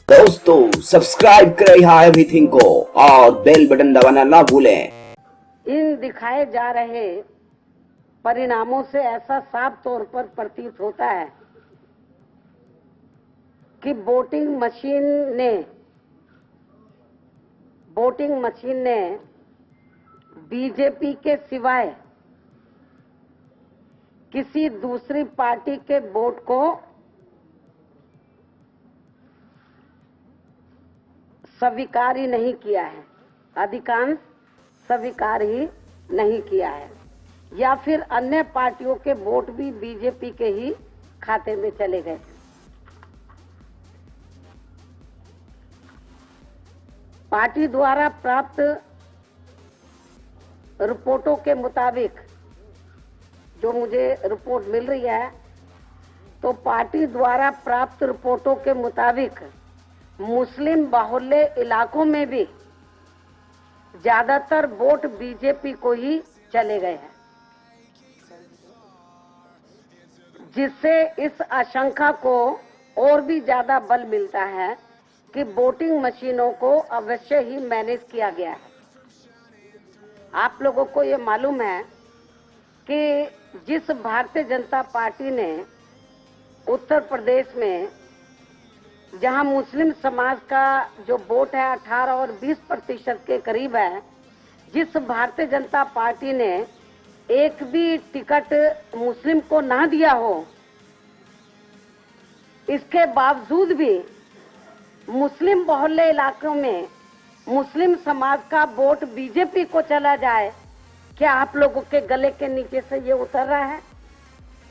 दोस्तों सब्सक्राइब करें यहाँ एवरीथिंग को और बेल बटन दबाना ना भूलें। इन दिखाए जा रहे परिणामों से ऐसा साफ तौर पर प्रतीत होता है कि वोटिंग मशीन ने बीजेपी के सिवाय किसी दूसरी पार्टी के वोट को स्वीकार ही नहीं किया है, अधिकांश स्वीकार ही नहीं किया है, या फिर अन्य पार्टियों के वोट भी बीजेपी के ही खाते में चले गए। पार्टी द्वारा प्राप्त रिपोर्टों के मुताबिक, जो मुझे रिपोर्ट मिल रही है, तो पार्टी द्वारा प्राप्त रिपोर्टों के मुताबिक मुस्लिम बाहुल्य इलाकों में भी ज्यादातर वोट बीजेपी को ही चले गए हैं, जिससे इस आशंका को और भी ज्यादा बल मिलता है कि वोटिंग मशीनों को अवश्य ही मैनेज किया गया है। आप लोगों को ये मालूम है कि जिस भारतीय जनता पार्टी ने उत्तर प्रदेश में, जहां मुस्लिम समाज का जो वोट है 18 और 20% के करीब है, जिस भारतीय जनता पार्टी ने एक भी टिकट मुस्लिम को ना दिया हो, इसके बावजूद भी मुस्लिम बहुल्य इलाकों में मुस्लिम समाज का वोट बीजेपी को चला जाए, क्या आप लोगों के गले के नीचे से ये उतर रहा है?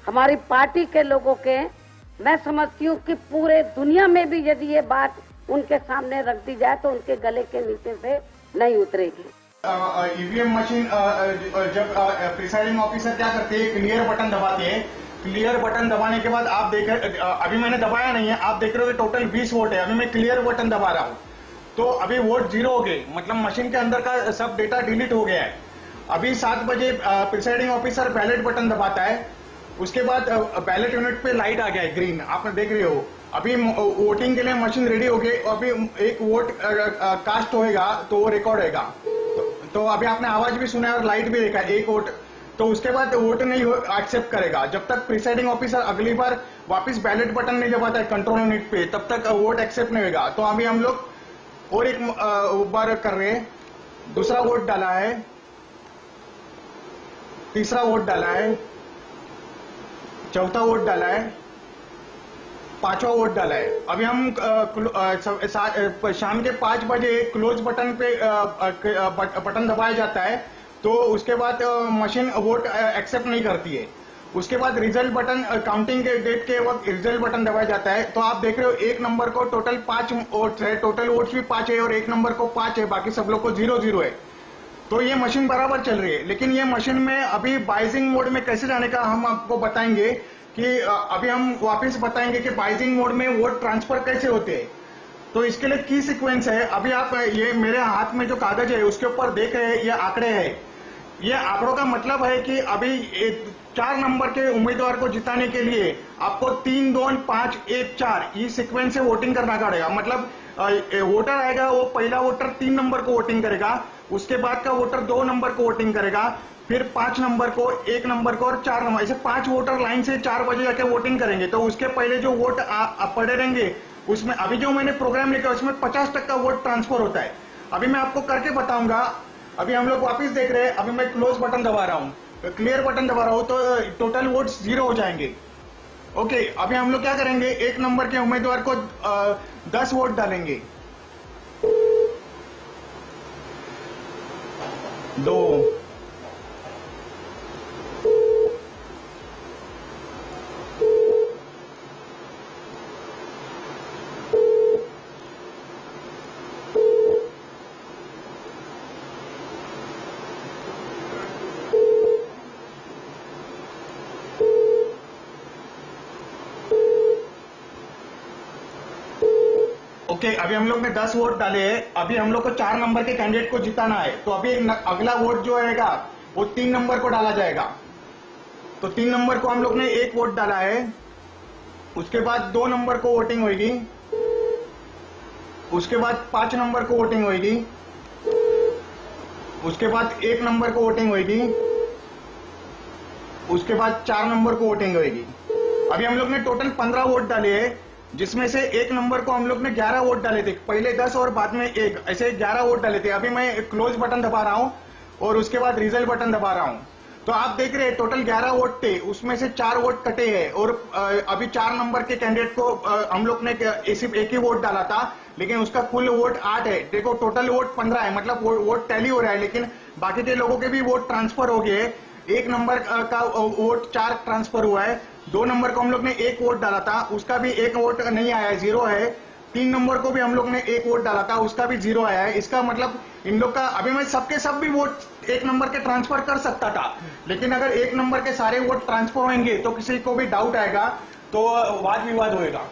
हमारी पार्टी के लोगों के, मैं समझती हूँ कि पूरे दुनिया में भी यदि ये बात उनके सामने रख दी जाए तो उनके गले के नीचे से नहीं उतरेगी। ईवीएम मशीन जब प्रिसाइडिंग ऑफिसर क्या करते हैं, क्लियर बटन दबाते हैं। क्लियर बटन दबाने के बाद आप देख, अभी मैंने दबाया नहीं है, आप देख रहे हो कि टोटल 20 वोट है। अभी मैं क्लियर बटन दबा रहा हूँ तो अभी वोट 0 हो गए, मतलब मशीन के अंदर का सब डेटा डिलीट हो गया है। अभी 7 बजे प्रिसाइडिंग ऑफिसर बैलेट बटन दबाता है, उसके बाद बैलेट यूनिट पे लाइट आ गया है ग्रीन, आप देख रहे हो। अभी वोटिंग के लिए मशीन रेडी हो गई। अभी एक वोट कास्ट होएगा तो वो रिकॉर्ड होएगा। तो अभी आपने आवाज भी सुना है और लाइट भी देखा है, एक वोट। तो उसके बाद वोट नहीं एक्सेप्ट करेगा जब तक प्रिसाइडिंग ऑफिसर अगली बार वापस बैलेट बटन नहीं दबाता है कंट्रोल यूनिट पे, तब तक वोट एक्सेप्ट नहीं होगा। तो अभी हम लोग और एक बार कर रहे हैं। दूसरा वोट डाला है, तीसरा वोट डाला है, चौथा वोट डाला है, पांचवा वोट डाला है। अभी हम शाम के 5 बजे क्लोज बटन पे बटन दबाया जाता है, तो उसके बाद मशीन वोट एक्सेप्ट नहीं करती है। उसके बाद रिजल्ट बटन, काउंटिंग के डेट के वक्त रिजल्ट बटन दबाया जाता है। तो आप देख रहे हो एक नंबर को टोटल 5 वोट्स है, टोटल वोट्स भी 5 है, और एक नंबर को 5 है, बाकी सब लोग को 0-0 है। तो ये मशीन बराबर चल रही है। लेकिन ये मशीन में अभी बाइजिंग मोड में कैसे जाने का हम आपको बताएंगे कि अभी हम वापस बताएंगे कि बाइजिंग मोड में वोट ट्रांसफर कैसे होते हैं। तो इसके लिए की सीक्वेंस है। अभी आप ये मेरे हाथ में जो कागज है उसके ऊपर देख रहे हैं, ये आंकड़े हैं। ये आंकड़ों का मतलब है कि अभी 4 नंबर के उम्मीदवार को जिताने के लिए आपको 3, 2, 5, 1, 4 ये सीक्वेंस से वोटिंग करना पड़ेगा। मतलब वोटर आएगा, वो पहला वोटर 3 नंबर को वोटिंग करेगा, उसके बाद का वोटर 2 नंबर को वोटिंग करेगा, फिर 5 नंबर को, 1 नंबर को और 4 नंबर, ऐसे 5 वोटर लाइन से 4 बजे जाके वोटिंग करेंगे। तो उसके पहले जो वोट पड़े रहेंगे, उसमें अभी जो मैंने प्रोग्राम लिखा उसमें 50% वोट ट्रांसफर होता है। अभी मैं आपको करके बताऊंगा। अभी हम लोग वापस देख रहे हैं। अभी मैं क्लोज बटन दबा रहा हूँ, क्लियर बटन दबा रहा हूँ, तो टोटल वोट्स 0 हो जाएंगे। ओके, अभी हम लोग क्या करेंगे, 1 नंबर के उम्मीदवार को 10 वोट डालेंगे, 2, ओके। अभी हम लोग ने 10 वोट डाले हैं। अभी हम लोग को 4 नंबर के कैंडिडेट को जिताना है। तो अभी अगला वोट जो रहेगा वो 3 नंबर को डाला जाएगा। तो 3 नंबर को हम लोग ने 1 वोट डाला है। उसके बाद 2 नंबर को वोटिंग होगी, उसके बाद 5 नंबर को वोटिंग होगी, उसके बाद 1 नंबर को वोटिंग होगी, उसके बाद 4 नंबर को वोटिंग होगी। अभी हम लोग ने टोटल 15 वोट डाले हैं, जिसमें से 1 नंबर को हम लोग ने 11 वोट डाले थे, पहले 10 और बाद में 1, ऐसे 11 वोट डाले थे। अभी मैं क्लोज बटन दबा रहा हूं और उसके बाद रिजल्ट बटन दबा रहा हूं। तो आप देख रहे हैं टोटल 11 वोट थे, उसमें से 4 वोट कटे हैं और अभी 4 नंबर के कैंडिडेट को हम लोग ने सिर्फ एक ही वोट डाला था, लेकिन उसका कुल वोट 8 है। देखो टोटल वोट 15 है, मतलब वोट टैली हो रहा है, लेकिन बाकी के लोगों के भी वोट ट्रांसफर हो गए। 1 नंबर का वोट 4 ट्रांसफर हुआ है। 2 नंबर को हम लोग ने 1 वोट डाला था, उसका भी 1 वोट नहीं आया है, 0 है। 3 नंबर को भी हम लोग ने 1 वोट डाला था, उसका भी 0 आया है। इसका मतलब इन लोग का अभी मैं सबके सब भी वोट 1 नंबर के ट्रांसफर कर सकता था, लेकिन अगर 1 नंबर के सारे वोट ट्रांसफर होंगे तो किसी को भी डाउट आएगा, तो वाद विवाद होएगा।